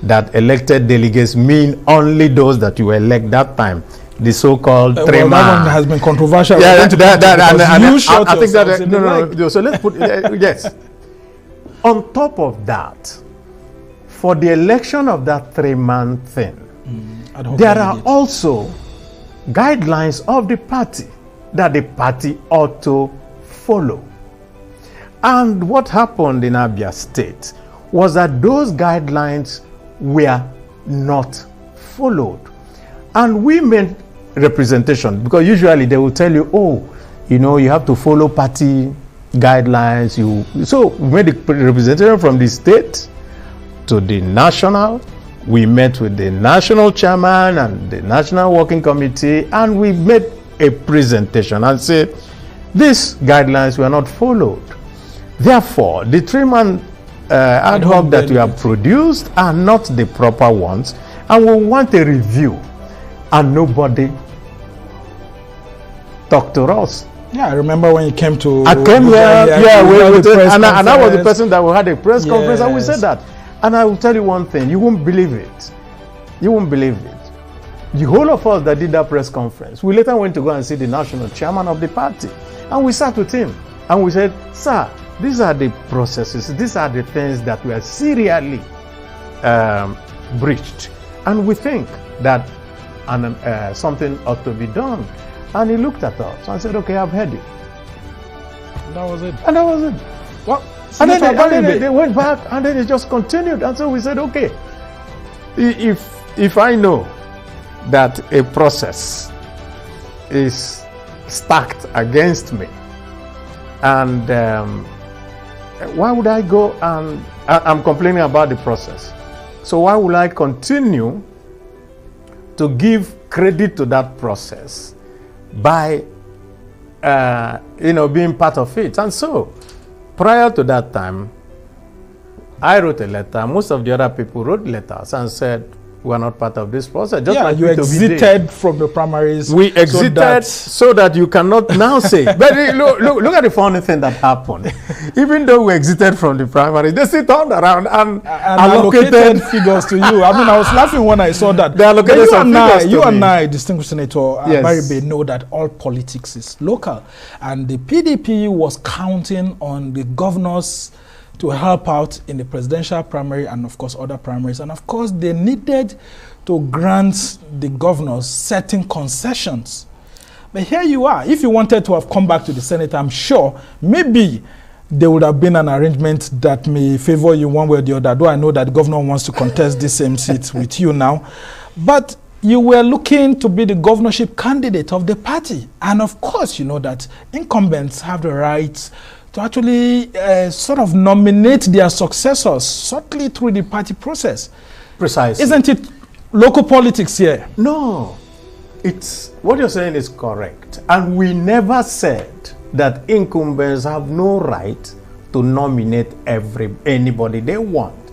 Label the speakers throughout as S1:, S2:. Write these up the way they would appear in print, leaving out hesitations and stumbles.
S1: that elected delegates mean only those that you elect that time, the so-called
S2: well, that one has been controversial.
S1: Yeah, I think that
S2: no.
S1: So let's put yes. On top of that, for the election of that 3-man thing, there are also guidelines of the party that the party ought to follow. And what happened in Abia State was that those guidelines were not followed. And we made representation, because usually they will tell you, you have to follow party guidelines. So we made a representation from the state to the national. We met with the national chairman and the national working committee, and we made a presentation and said these guidelines were not followed. Therefore, the 3-man ad hoc that we have produced are not the proper ones, and we want a review. And nobody talked to us.
S2: Yeah, I remember when you came to...
S1: I came here, and I was the person that we had a press conference, and we said that. And I will tell you one thing, you won't believe it. You won't believe it. The whole of us that did that press conference, we later went to go and see the national chairman of the party. And we sat with him, and we said, sir, these are the processes, these are the things that were serially breached. And we think that something ought to be done. And he looked at us and said, okay, I've heard you.
S2: That was it.
S1: And that was it.
S2: Well,
S1: and then they went back, and then it just continued. And so we said, okay, if I know that a process is stacked against me, and why would I go and I'm complaining about the process? So why would I continue to give credit to that process by being part of it? And so prior to that time, I wrote a letter. Most of the other people wrote letters and said, we are not part of this process. Just like
S2: you exited from the primaries.
S1: We exited so that you cannot now say. But look at the funny thing that happened. Even though we exited from the primaries, they still turned around and
S2: allocated figures to you. I mean, I was laughing when I saw that.
S1: They allocated some figures to me.
S2: You and I, distinguished Senator Abaribe, know that all politics is local. And the PDP was counting on the governors to help out in the presidential primary and, of course, other primaries. And, of course, they needed to grant the governors certain concessions. But here you are. If you wanted to have come back to the Senate, I'm sure maybe there would have been an arrangement that may favor you one way or the other, though I know that the governor wants to contest this same seat with you now. But you were looking to be the governorship candidate of the party. And, of course, you know that incumbents have the right to actually sort of nominate their successors, certainly through the party process.
S1: Precisely.
S2: Isn't it local politics here?
S1: No. What you're saying is correct. And we never said that incumbents have no right to nominate anybody they want.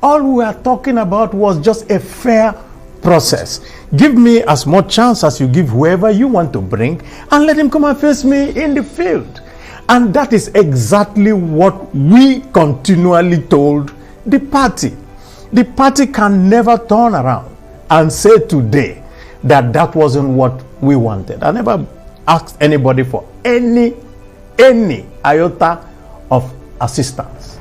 S1: All we are talking about was just a fair process. Give me as much chance as you give whoever you want to bring, and let him come and face me in the field. And that is exactly what we continually told the party. The party can never turn around and say today that that wasn't what we wanted. I never asked anybody for any iota of assistance.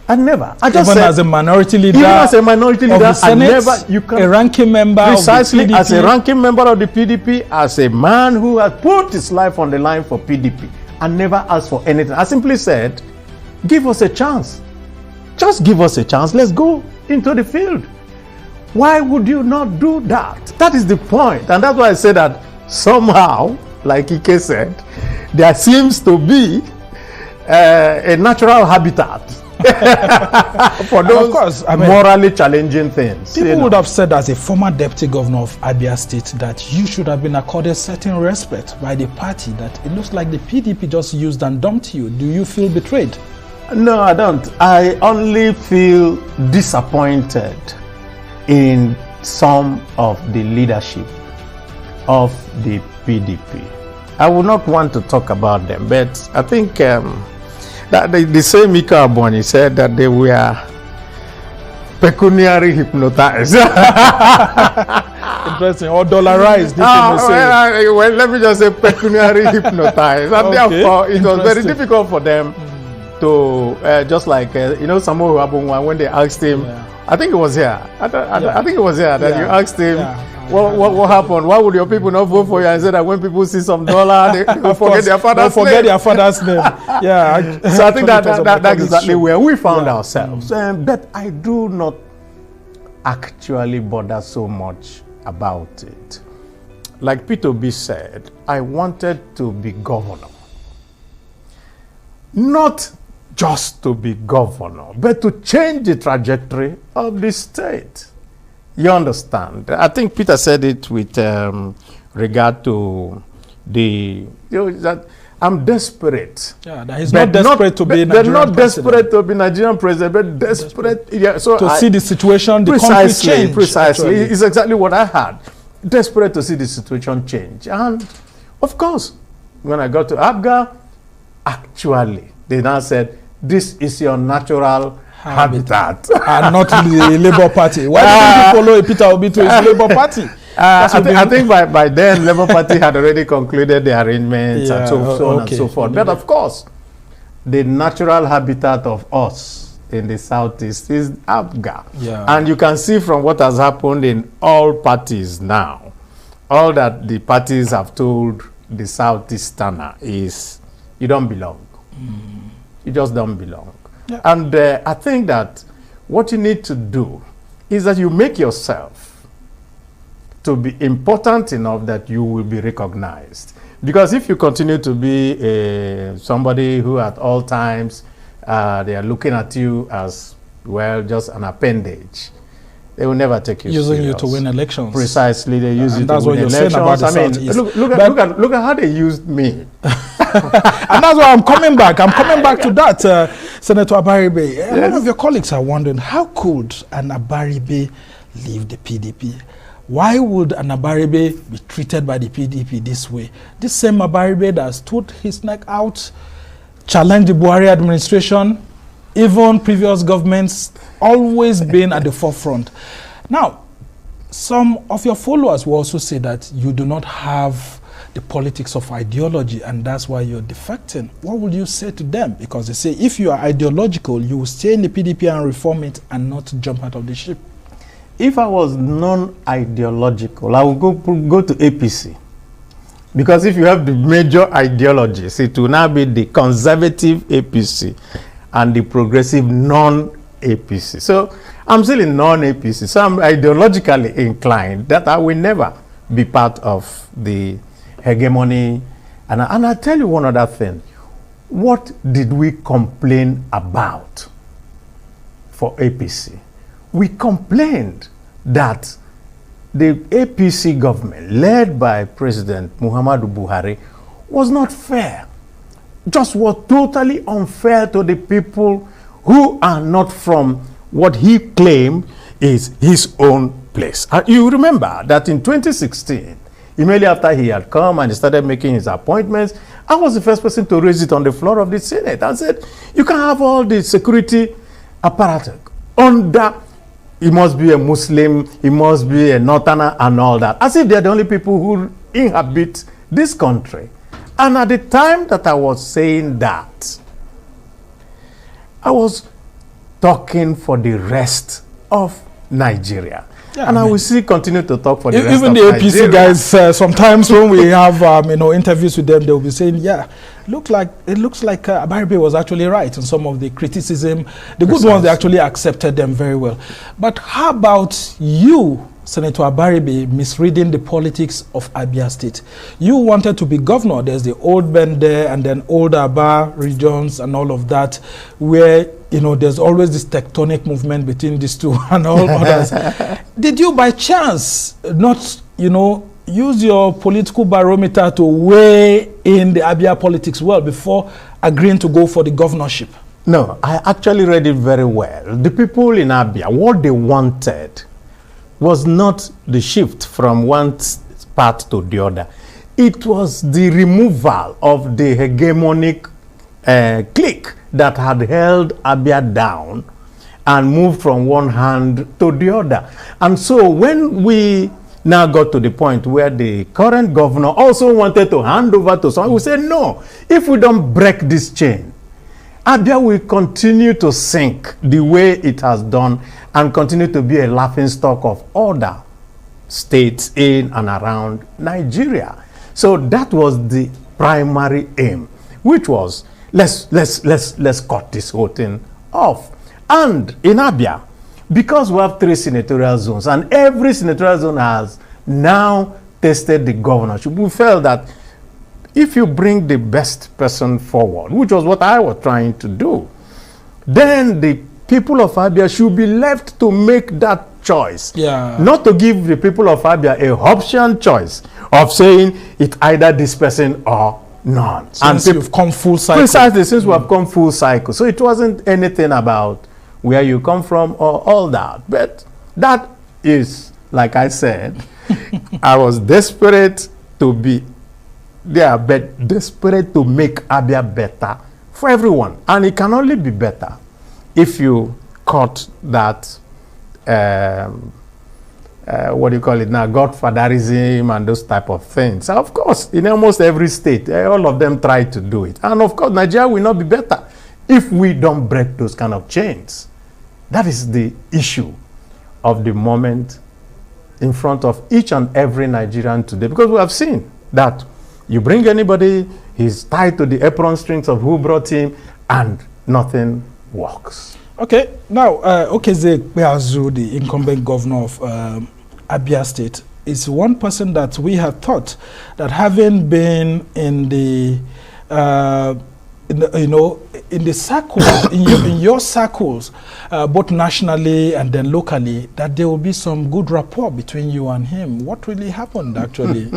S1: I never. I just
S2: even
S1: said,
S2: as a minority leader,
S1: even as a minority leader,
S2: Senate, a ranking member
S1: precisely
S2: of the PDP.
S1: As a ranking member of the PDP, as a man who has put his life on the line for PDP. I never asked for anything. I simply said, give us a chance. Just give us a chance. Let's go into the field. Why would you not do that? That is the point. And that's why I say that somehow, like Ike said, there seems to be a natural habitat for those, of course, morally challenging things.
S2: People would have said, as a former deputy governor of Abia State, that you should have been accorded certain respect by the party, that it looks like the PDP just used and dumped you. Do you feel betrayed?
S1: No, I don't. I only feel disappointed in some of the leadership of the PDP. I would not want to talk about them, but I think that the same Ika Abonyi said that they were pecuniary hypnotized.
S2: Interesting. Or dollarized.
S1: Well, let me just say pecuniary hypnotized. And therefore, it was very difficult for them to, just like, Samuel Wabungwa, when they asked him, I think it was here. I think it was here that you asked him, what happened? Why would your people not vote for you? And said that when people see some dollar, they forget their father's name.
S2: Their father's name. Yeah.
S1: So I think that's exactly where we found ourselves. But I do not actually bother so much about it. Like Peter B said, I wanted to be governor. Not just to be governor, but to change the trajectory of the state. You understand? I think Peter said it with regard to that I'm desperate.
S2: Yeah, that he's not desperate to be Nigerian president.
S1: They're not desperate to be Nigerian president, but desperate. Yeah, so
S2: to see the situation, the country change.
S1: Precisely. It's exactly what I had. Desperate to see the situation change. And of course, when I got to Abga, actually, they now said, this is your natural habitat.
S2: And not the Labour Party. Why didn't you follow Peter Obi to his Labour Party?
S1: I think by then, Labour Party had already concluded the arrangements and so on and so forth. But of course, the natural habitat of us in the southeast is Abga. Yeah. And you can see from what has happened in all parties now, all that the parties have told the southeasterner is, you don't belong. You just don't belong. Yeah. And I think that what you need to do is that you make yourself to be important enough that you will be recognized. Because if you continue to be somebody who at all times they are looking at you as, well, just an appendage, they will never take you
S2: using
S1: serious.
S2: You to win elections.
S1: Precisely, they use you to win elections. I mean, look at how they used me.
S2: And that's why I'm coming back. I'm coming back to that, Senator Abaribe. A lot of your colleagues are wondering, how could an Abaribe leave the PDP? Why would an Abaribe be treated by the PDP this way? This same Abaribe that stood his neck out, challenged the Buhari administration, even previous governments, always been at the forefront. Now, some of your followers will also say that you do not have the politics of ideology, and that's why you're defecting. What would you say to them? Because they say if you are ideological, you will stay in the PDP and reform it and not jump out of the ship.
S1: If I was non-ideological, I would go to APC. Because if you have the major ideologies, it will now be the conservative APC and the progressive non-APC. So I'm still in non-APC. So I'm ideologically inclined that I will never be part of the hegemony. And I tell you one other thing. What did we complain about for APC? We complained that the APC government, led by President Muhammadu Buhari, was not fair. Just was totally unfair to the people who are not from what he claimed is his own place. You remember that in 2016, immediately after he had come and he started making his appointments, I was the first person to raise it on the floor of the Senate and said, you can have all the security apparatus under, he must be a Muslim, he must be a Northerner and all that, as if they're the only people who inhabit this country. And at the time that I was saying that, I was talking for the rest of Nigeria. Yeah, and I will still continue to talk for the rest of Nigeria. Even the APC
S2: guys, sometimes when we have interviews with them, they'll be saying, yeah, it looks like Abaribe was actually right in some of the criticism. The good ones, they actually accepted them very well. But how about you, Senator Abaribe, misreading the politics of Abia State? You wanted to be governor. There's the old Bend there and then old Aba regions and all of that, where there's always this tectonic movement between these two and all others. Did you by chance not, use your political barometer to weigh in the Abia politics well before agreeing to go for the governorship?
S1: No, I actually read it very well. The people in Abia, what they wanted was not the shift from one part to the other. It was the removal of the hegemonic clique that had held Abia down and moved from one hand to the other. And so when we now got to the point where the current governor also wanted to hand over to someone, we said, no, if we don't break this chain, Abia will continue to sink the way it has done and continue to be a laughingstock of other states in and around Nigeria. So that was the primary aim, which was let's cut this whole thing off. And in Abia, because we have 3 senatorial zones and every senatorial zone has now tested the governorship, we felt that if you bring the best person forward, which was what I was trying to do, then the people of Abia should be left to make that choice. Yeah. Not to give the people of Abia a option choice of saying it's either this person or none.
S2: Since you've come full cycle.
S1: Precisely, since we have come full cycle. So it wasn't anything about where you come from or all that. But that is, like I said, I was desperate to be there, but desperate to make Abia better for everyone. And it can only be better if you cut that, what do you call it now, godfatherism and those type of things. Of course, in almost every state, all of them try to do it. And of course, Nigeria will not be better if we don't break those kind of chains. That is the issue of the moment in front of each and every Nigerian today. Because we have seen that you bring anybody, he's tied to the apron strings of who brought him, and nothing works.
S2: Okay, now, Okeze Beazu, the incumbent governor of Abia State, is one person that we have thought that having been in the in the circles, in your circles, both nationally and then locally, that there will be some good rapport between you and him. What really happened, actually?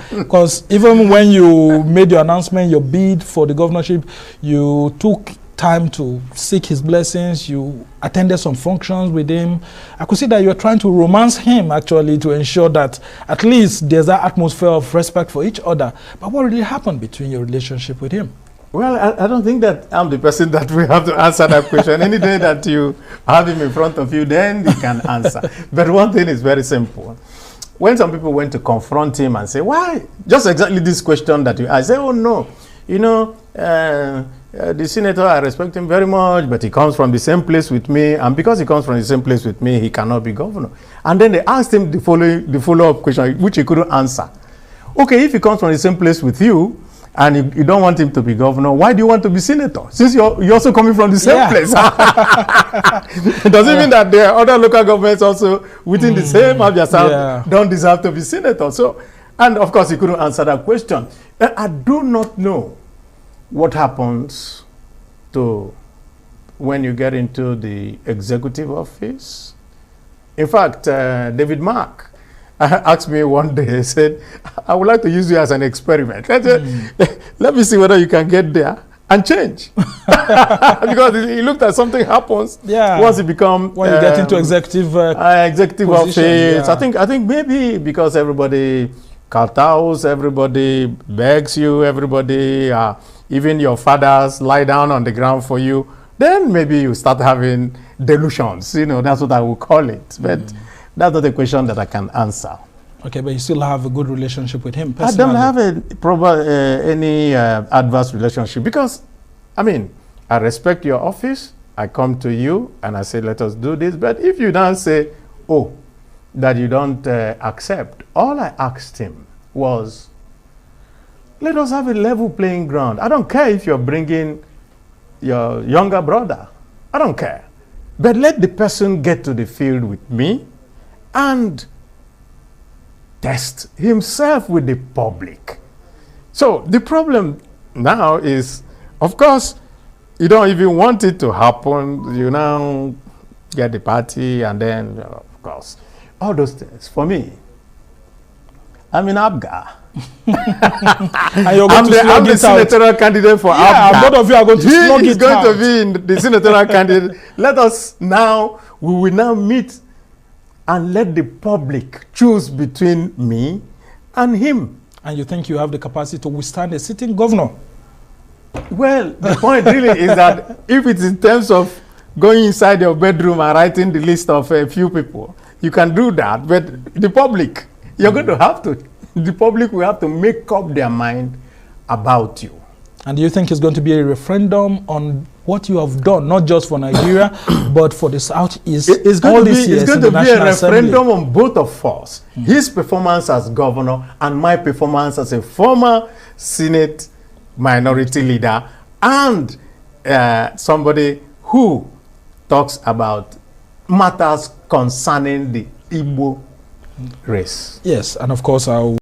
S2: Because even when you made your announcement, your bid for the governorship, you took time to seek his blessings, you attended some functions with him. I could see that you were trying to romance him, actually, to ensure that at least there's that atmosphere of respect for each other. But what really happened between your relationship with him?
S1: Well, I don't think that I'm the person that will have to answer that question. Any day that you have him in front of you, then you can answer. But one thing is very simple. When some people went to confront him and say, why? Just exactly this question that you asked. I say, oh, no. You know, the senator, I respect him very much, but he comes from the same place with me. And because he comes from the same place with me, he cannot be governor. And then they asked him the follow-up question, which he couldn't answer. Okay, if he comes from the same place with you, and you don't want him to be governor, why do you want to be senator? Since you're also coming from the same place. Does it mean that there are other local governments also within the same Abia South don't deserve to be senator? So, and of course, he couldn't answer that question. I do not know what happens to when you get into the executive office. In fact, David Mark asked me one day, he said, I would like to use you as an experiment. Let me see whether you can get there and change. Because he looked at something happens once you become...
S2: When you get into executive
S1: office. I think maybe because everybody kowtows, everybody begs you, everybody, even your fathers lie down on the ground for you, then maybe you start having delusions. You know, that's what I would call it. But that's not a question that I can answer.
S2: Okay, but you still have a good relationship with him personally?
S1: I don't have any adverse relationship because, I mean, I respect your office. I come to you and I say, let us do this. But if you now say, oh, that you don't accept, all I asked him was, let us have a level playing ground. I don't care if you're bringing your younger brother. I don't care. But let the person get to the field with me and test himself with the public. So the problem now is, of course, you don't even want it to happen. You now get the party and then, of course, all those things. For me, I'm in Abga. I'm the senatorial candidate for Abga.
S2: Both of you are going to slug it out. He is
S1: going to be in the senatorial candidate. Let us now, we will now meet and let the public choose between me and him.
S2: And you think you have the capacity to withstand a sitting governor?
S1: Well, the point really is that if it's in terms of going inside your bedroom and writing the list of a few people. You can do that, but the public, you're going to have to, the public will have to make up their mind about you.
S2: And do you think it's going to be a referendum on what you have done, not just for Nigeria, but for the Southeast?
S1: It's going to be a referendum on both of us. His performance as governor and my performance as a former Senate minority leader and somebody who talks about matters concerning the Igbo race.
S2: Yes, and of course,